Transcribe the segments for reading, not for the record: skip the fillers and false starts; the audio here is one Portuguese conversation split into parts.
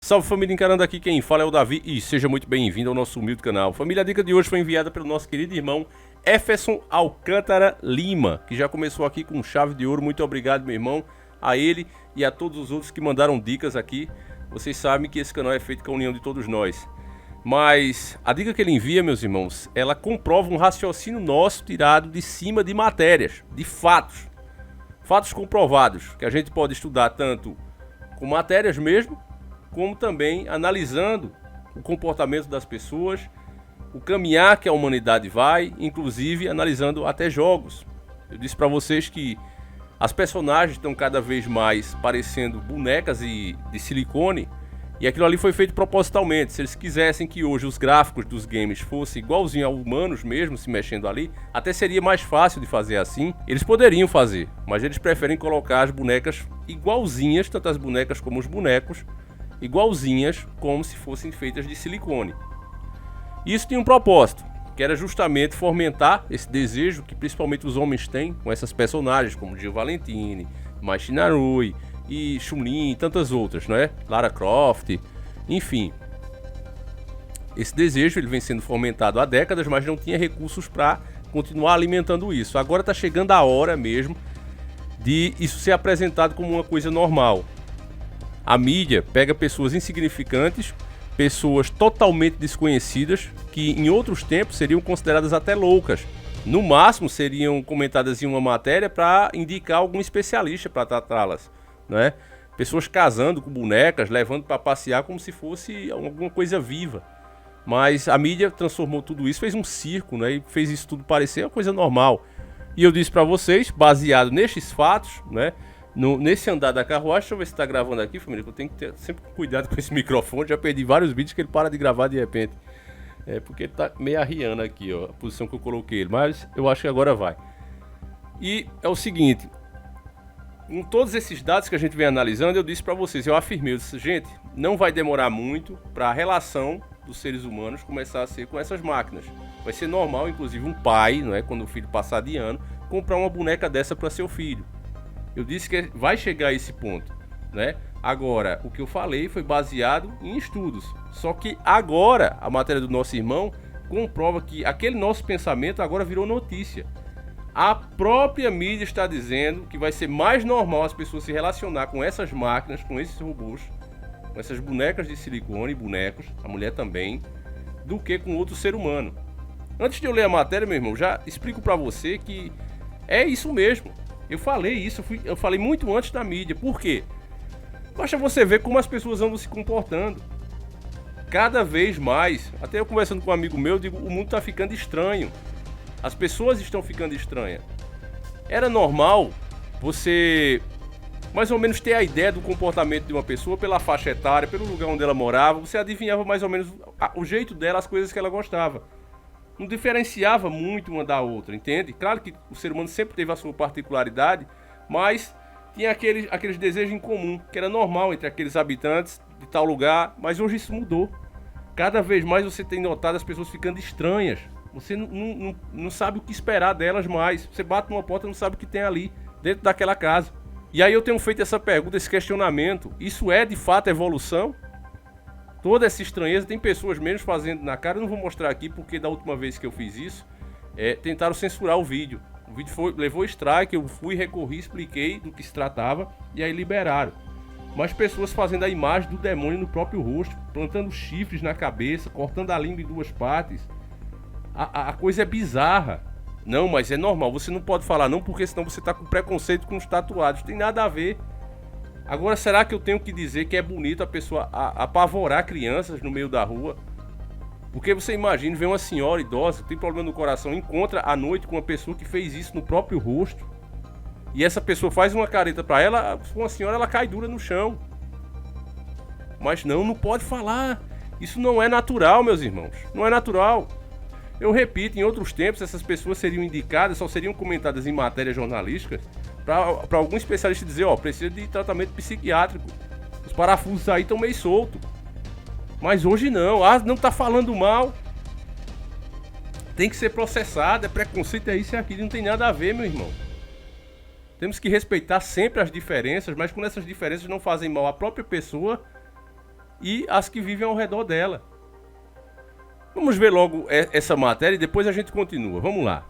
Salve família, encarando aqui quem fala é o Davi e seja muito bem-vindo ao nosso humilde canal. Família, a dica de hoje foi enviada pelo nosso querido irmão Efferson Alcântara Lima, que já começou aqui com chave de ouro. Muito obrigado, meu irmão, a ele e a todos os outros que mandaram dicas aqui. Vocês sabem que esse canal é feito com a união de todos nós. Mas a dica que ele envia, meus irmãos, ela comprova um raciocínio nosso tirado de cima de matérias, de fatos. Fatos comprovados, que a gente pode estudar tanto com matérias mesmo, como também analisando o comportamento das pessoas, o caminhar que a humanidade vai, inclusive analisando até jogos. Eu disse para vocês que as personagens estão cada vez mais parecendo bonecas de silicone, e aquilo ali foi feito propositalmente. Se eles quisessem que hoje os gráficos dos games fossem igualzinho a humanos mesmo, se mexendo ali, até seria mais fácil de fazer assim. Eles poderiam fazer, mas eles preferem colocar as bonecas igualzinhas, tanto as bonecas como os bonecos, igualzinhas como se fossem feitas de silicone. Isso tinha um propósito, que era justamente fomentar esse desejo que principalmente os homens têm com essas personagens como Jill Valentine, Mai Shinarui e Chun-Li e tantas outras, não é? Lara Croft, enfim. Esse desejo ele vem sendo fomentado há décadas, mas não tinha recursos para continuar alimentando isso. Agora está chegando a hora mesmo de isso ser apresentado como uma coisa normal. A mídia pega pessoas insignificantes, pessoas totalmente desconhecidas, que em outros tempos seriam consideradas até loucas. No máximo seriam comentadas em uma matéria para indicar algum especialista para tratá-las, né? Pessoas casando com bonecas, levando para passear como se fosse alguma coisa viva. Mas a mídia transformou tudo isso, fez um circo, né? E fez isso tudo parecer uma coisa normal. E eu disse para vocês, baseado nestes fatos, né? Nesse andar da carruagem, deixa eu ver se tá gravando aqui, família, que eu tenho que ter sempre cuidado com esse microfone. Já perdi vários vídeos que ele para de gravar de repente. É porque ele tá meio arriando aqui, ó, a posição que eu coloquei ele, mas eu acho que agora vai. E é o seguinte, com todos esses dados que a gente vem analisando, eu disse para vocês, eu afirmei, eu disse, gente, não vai demorar muito para a relação dos seres humanos começar a ser com essas máquinas. Vai ser normal, inclusive, um pai, não é, quando o filho passar de ano, comprar uma boneca dessa para seu filho. Eu disse que vai chegar a esse ponto, né? Agora, o que eu falei foi baseado em estudos. Só que agora, a matéria do nosso irmão comprova que aquele nosso pensamento agora virou notícia. A própria mídia está dizendo que vai ser mais normal as pessoas se relacionar com essas máquinas, com esses robôs, com essas bonecas de silicone, bonecos, a mulher também, do que com outro ser humano. Antes de eu ler a matéria, meu irmão, já explico para você que é isso mesmo. Eu falei isso, eu falei muito antes da mídia. Por quê? Basta você ver como as pessoas andam se comportando. Cada vez mais, até eu conversando com um amigo meu, eu digo, o mundo está ficando estranho. As pessoas estão ficando estranhas. Era normal você mais ou menos ter a ideia do comportamento de uma pessoa pela faixa etária, pelo lugar onde ela morava. Você adivinhava mais ou menos o jeito dela, as coisas que ela gostava. Não diferenciava muito uma da outra, entende? Claro que o ser humano sempre teve a sua particularidade, mas tinha aqueles desejos em comum, que era normal entre aqueles habitantes de tal lugar, mas hoje isso mudou. Cada vez mais você tem notado as pessoas ficando estranhas. Você não sabe o que esperar delas mais. Você bate numa porta e não sabe o que tem ali, dentro daquela casa. E aí eu tenho feito essa pergunta, esse questionamento. Isso é de fato evolução? Toda essa estranheza, tem pessoas menos fazendo na cara, eu não vou mostrar aqui porque da última vez que eu fiz isso, tentaram censurar o vídeo. O vídeo levou strike, eu fui, recorri, expliquei do que se tratava e aí liberaram. Mas pessoas fazendo a imagem do demônio no próprio rosto, plantando chifres na cabeça, cortando a língua em duas partes. A coisa é bizarra. Não, mas é normal, você não pode falar não porque senão você está com preconceito com os tatuados, tem nada a ver. Agora, será que eu tenho que dizer que é bonito a pessoa apavorar crianças no meio da rua? Porque você imagina, vê uma senhora idosa que tem problema no coração, encontra à noite com uma pessoa que fez isso no próprio rosto. E essa pessoa faz uma careta pra ela, uma senhora, ela cai dura no chão. Mas não pode falar. Isso não é natural, meus irmãos. Não é natural. Eu repito, em outros tempos, essas pessoas seriam indicadas, só seriam comentadas em matérias jornalísticas, para algum especialista dizer, ó, precisa de tratamento psiquiátrico. Os parafusos aí estão meio soltos. Mas hoje não. Não tá falando mal. Tem que ser processado, é preconceito, é isso e aquilo. Não tem nada a ver, meu irmão. Temos que respeitar sempre as diferenças, mas quando essas diferenças não fazem mal à própria pessoa, e as que vivem ao redor dela. Vamos ver logo essa matéria e depois a gente continua. Vamos lá.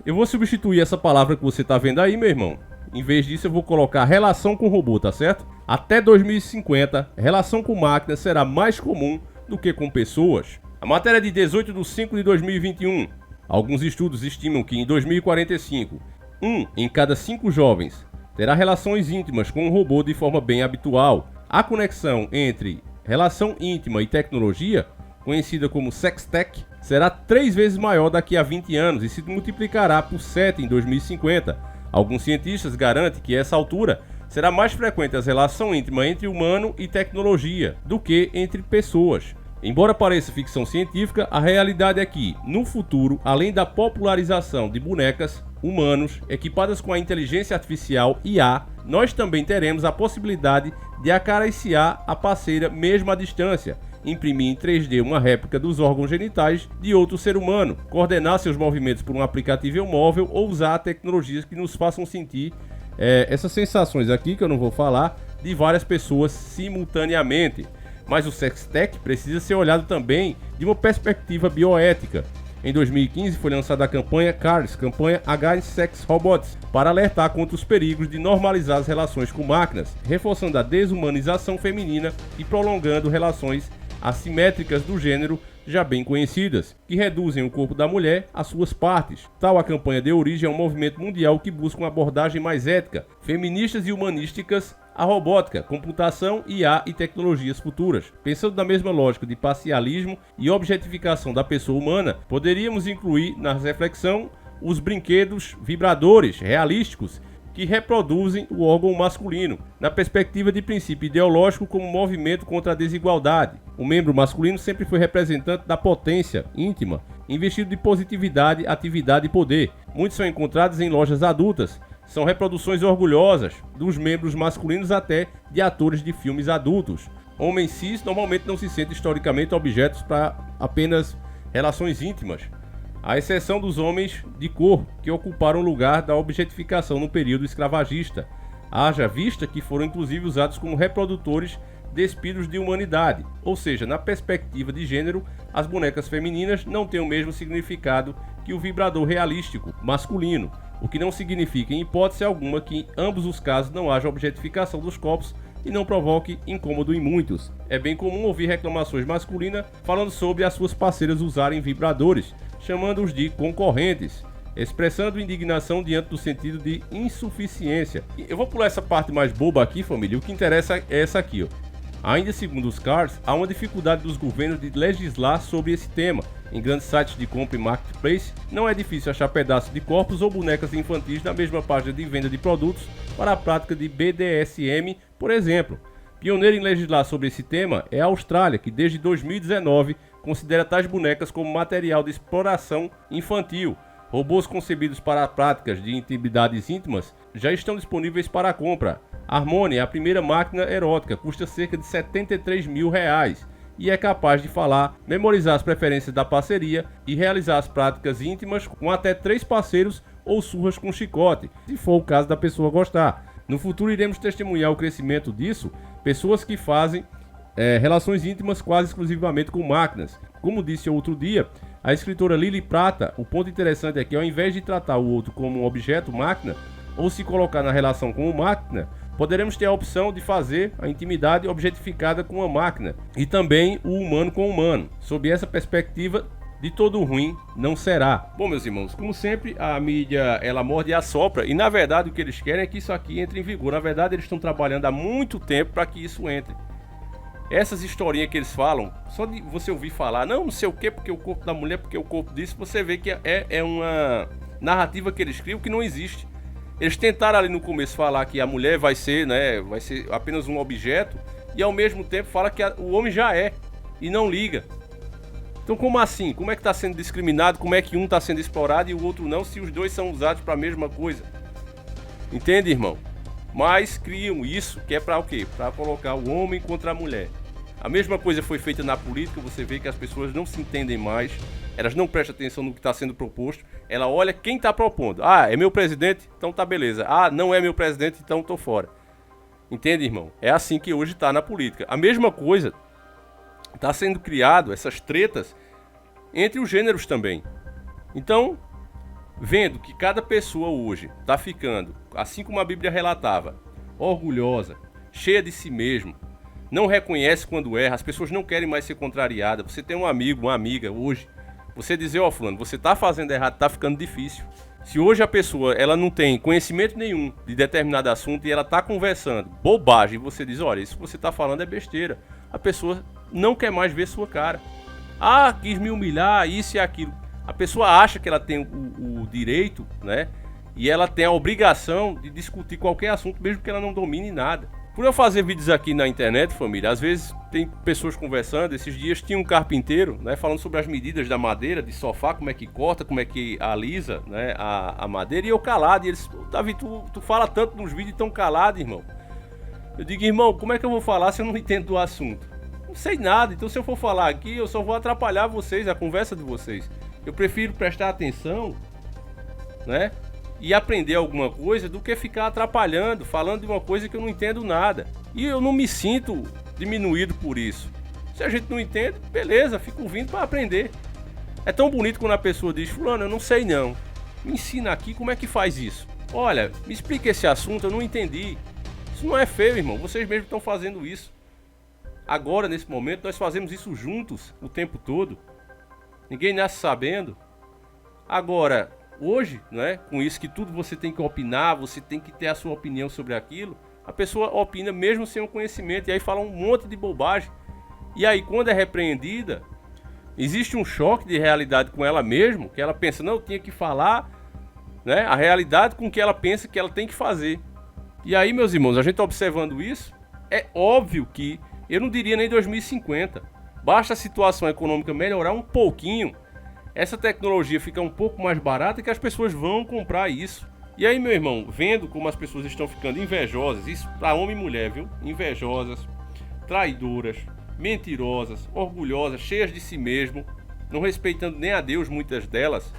Eu vou substituir essa palavra que você está vendo aí, meu irmão. Em vez disso, eu vou colocar relação com robô, tá certo? Até 2050, relação com máquinas será mais comum do que com pessoas. A matéria é de 18/5/2021. Alguns estudos estimam que em 2045, 1 em cada 5 jovens terá relações íntimas com um robô de forma bem habitual. A conexão entre relação íntima e tecnologia, conhecida como sextech, será 3 vezes maior daqui a 20 anos e se multiplicará por 7 em 2050. Alguns cientistas garantem que a essa altura será mais frequente a relação íntima entre humano e tecnologia do que entre pessoas. Embora pareça ficção científica, a realidade é que, no futuro, além da popularização de bonecas humanos equipadas com a inteligência artificial IA, nós também teremos a possibilidade de acariciar a parceira mesmo à distância, imprimir em 3D uma réplica dos órgãos genitais de outro ser humano, coordenar seus movimentos por um aplicativo móvel ou usar tecnologias que nos façam sentir essas sensações aqui, que eu não vou falar, de várias pessoas simultaneamente. Mas o sextech precisa ser olhado também de uma perspectiva bioética. Em 2015 foi lançada a campanha CARS, campanha Against Sex Robots, para alertar contra os perigos de normalizar as relações com máquinas, reforçando a desumanização feminina e prolongando relações assimétricas do gênero já bem conhecidas, que reduzem o corpo da mulher às suas partes. Tal a campanha deu origem a um movimento mundial que busca uma abordagem mais ética, feministas e humanísticas à robótica, computação, IA e tecnologias futuras. Pensando na mesma lógica de parcialismo e objetificação da pessoa humana, poderíamos incluir na reflexão os brinquedos vibradores realísticos que reproduzem o órgão masculino, na perspectiva de princípio ideológico como movimento contra a desigualdade. O membro masculino sempre foi representante da potência íntima, investido de positividade, atividade e poder. Muitos são encontrados em lojas adultas. São reproduções orgulhosas dos membros masculinos até de atores de filmes adultos. Homens cis normalmente não se sentem historicamente objetos para apenas relações íntimas, à exceção dos homens de cor, que ocuparam o lugar da objetificação no período escravagista, haja vista que foram inclusive usados como reprodutores despidos de humanidade, ou seja, na perspectiva de gênero, as bonecas femininas não têm o mesmo significado que o vibrador realístico masculino, o que não significa em hipótese alguma que em ambos os casos não haja objetificação dos corpos e não provoque incômodo em muitos. É bem comum ouvir reclamações masculinas falando sobre as suas parceiras usarem vibradores, chamando-os de concorrentes, expressando indignação diante do sentido de insuficiência. Eu vou pular essa parte mais boba aqui, família, o que interessa é essa aqui, ó. Ainda segundo os CARS, há uma dificuldade dos governos de legislar sobre esse tema. Em grandes sites de compra e marketplace, não é difícil achar pedaços de corpos ou bonecas infantis na mesma página de venda de produtos para a prática de BDSM, por exemplo. Pioneiro em legislar sobre esse tema é a Austrália, que desde 2019 considera tais bonecas como material de exploração infantil. Robôs concebidos para práticas de intimidades íntimas já estão disponíveis para a compra. Harmony é a primeira máquina erótica, custa cerca de R$73 mil e é capaz de falar, memorizar as preferências da parceria e realizar as práticas íntimas com até 3 parceiros ou surras com chicote, se for o caso da pessoa gostar. No futuro iremos testemunhar o crescimento disso, pessoas que fazem relações íntimas quase exclusivamente com máquinas. Como disse outro dia, a escritora Lily Prata, o ponto interessante é que ao invés de tratar o outro como um objeto máquina, ou se colocar na relação com uma máquina, poderemos ter a opção de fazer a intimidade objetificada com a máquina e também o humano com o humano. Sob essa perspectiva, de todo ruim não será. Bom, meus irmãos, como sempre, a mídia ela morde e assopra e na verdade o que eles querem é que isso aqui entre em vigor. Na verdade, eles estão trabalhando há muito tempo para que isso entre. Essas historinhas que eles falam, só de você ouvir falar, não sei o que, porque o corpo da mulher, porque o corpo disso, você vê que é uma narrativa que eles criam que não existe. Eles tentaram ali no começo falar que a mulher vai ser apenas um objeto e ao mesmo tempo fala que o homem já é e não liga. Então como assim? Como é que está sendo discriminado? Como é que um está sendo explorado e o outro não, se os dois são usados para a mesma coisa? Entende, irmão? Mas criam isso que é para o quê? Para colocar o homem contra a mulher. A mesma coisa foi feita na política, você vê que as pessoas não se entendem mais, elas não prestam atenção no que está sendo proposto, ela olha quem está propondo. Ah, é meu presidente? Então tá beleza. Ah, não é meu presidente? Então tô fora. Entende, irmão? É assim que hoje está na política. A mesma coisa Está sendo criado essas tretas entre os gêneros também. Então, vendo que cada pessoa hoje está ficando, assim como a Bíblia relatava, orgulhosa, cheia de si mesmo, não reconhece quando erra, as pessoas não querem mais ser contrariadas. Você tem um amigo, uma amiga hoje, você dizer, ó, fulano, você está fazendo errado, está ficando difícil. Se hoje a pessoa ela não tem conhecimento nenhum de determinado assunto e ela está conversando bobagem, e você diz, olha, isso que você está falando é besteira, a pessoa não quer mais ver sua cara. Ah, quis me humilhar, isso e aquilo. A pessoa acha que ela tem o direito, né? E ela tem a obrigação de discutir qualquer assunto, mesmo que ela não domine nada. Por eu fazer vídeos aqui na internet, família, às vezes tem pessoas conversando. Esses dias tinha um carpinteiro, né, falando sobre as medidas da madeira, de sofá, como é que corta, como é que alisa, né, a madeira. E eu calado, e eles, Davi, tu fala tanto nos vídeos tão calado, irmão. Eu digo, irmão, como é que eu vou falar se eu não entendo do assunto? Não sei nada, então se eu for falar aqui, eu só vou atrapalhar vocês, a conversa de vocês. Eu prefiro prestar atenção, né? E aprender alguma coisa do que ficar atrapalhando, falando de uma coisa que eu não entendo nada. E eu não me sinto diminuído por isso. Se a gente não entende, beleza, fico vindo para aprender. É tão bonito quando a pessoa diz, fulano, eu não sei não. Me ensina aqui como é que faz isso. Olha, me explica esse assunto, eu não entendi. Isso não é feio, irmão, vocês mesmos estão fazendo isso. Agora, nesse momento, nós fazemos isso juntos, o tempo todo. Ninguém nasce sabendo. Agora, hoje, né, com isso que tudo você tem que opinar, você tem que ter a sua opinião sobre aquilo, a pessoa opina mesmo sem o conhecimento, e aí fala um monte de bobagem. E aí, quando é repreendida, existe um choque de realidade com ela mesma, que ela pensa, não, eu tinha que falar, né, a realidade com que ela pensa que ela tem que fazer. E aí, meus irmãos, a gente tá observando isso, é óbvio que, eu não diria nem 2050, basta a situação econômica melhorar um pouquinho, essa tecnologia fica um pouco mais barata e que as pessoas vão comprar isso. E aí, meu irmão, vendo como as pessoas estão ficando invejosas, isso para homem e mulher, viu? Invejosas, traidoras, mentirosas, orgulhosas, cheias de si mesmo, não respeitando nem a Deus, muitas delas.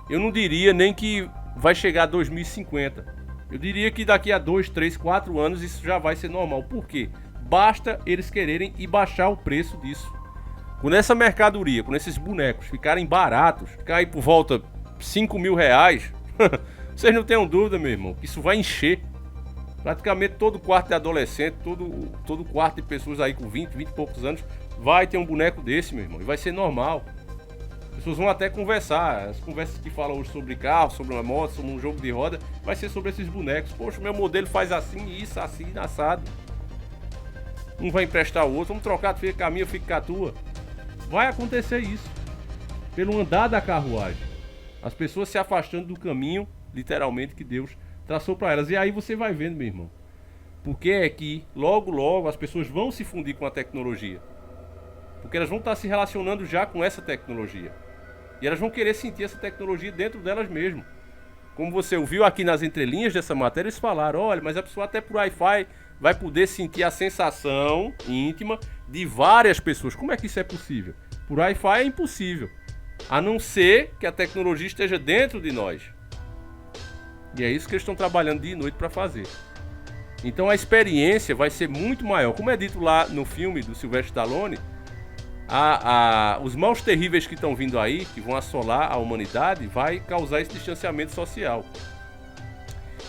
Eu não diria nem que vai chegar a 2050. Eu diria que daqui a 2, 3, 4 anos isso já vai ser normal. Por quê? Basta eles quererem e baixar o preço disso. Quando essa mercadoria, quando esses bonecos ficarem baratos, ficar aí por volta 5 mil reais, vocês não tenham dúvida, meu irmão, que isso vai encher. Praticamente todo quarto de adolescente, todo quarto de pessoas aí com 20 e poucos anos, vai ter um boneco desse, meu irmão, e vai ser normal. As pessoas vão até conversar, as conversas que falam hoje sobre carro, sobre uma moto, sobre um jogo de roda, vai ser sobre esses bonecos. Poxa, meu modelo faz assim, isso, assim, assado. Um vai emprestar o outro, vamos trocar, tu fica com a minha, eu fico com a tua. Vai acontecer isso, pelo andar da carruagem, as pessoas se afastando do caminho, literalmente, que Deus traçou para elas. E aí você vai vendo, meu irmão, porque é que logo logo as pessoas vão se fundir com a tecnologia, porque elas vão estar se relacionando já com essa tecnologia, e elas vão querer sentir essa tecnologia dentro delas mesmas. Como você ouviu aqui nas entrelinhas dessa matéria, eles falaram, olha, mas a pessoa até por Wi-Fi vai poder sentir a sensação íntima de várias pessoas. Como é que isso é possível? Por Wi-Fi é impossível, a não ser que a tecnologia esteja dentro de nós. E é isso que eles estão trabalhando dia e noite para fazer. Então a experiência vai ser muito maior. Como é dito lá no filme do Sylvester Stallone, os maus terríveis que estão vindo aí, que vão assolar a humanidade, vai causar esse distanciamento social.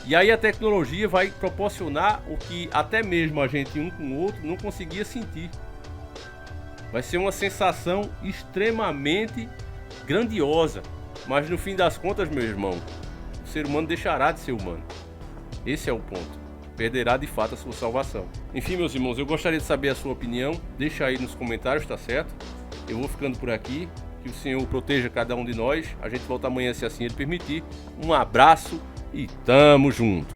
E aí a tecnologia vai proporcionar o que até mesmo a gente um com o outro não conseguia sentir. Vai ser uma sensação extremamente grandiosa. Mas no fim das contas, meu irmão, o ser humano deixará de ser humano. Esse é o ponto. Perderá de fato a sua salvação. Enfim, meus irmãos, eu gostaria de saber a sua opinião. Deixa aí nos comentários, tá certo? Eu vou ficando por aqui. Que o Senhor proteja cada um de nós. A gente volta amanhã, se assim Ele permitir. Um abraço e tamo junto.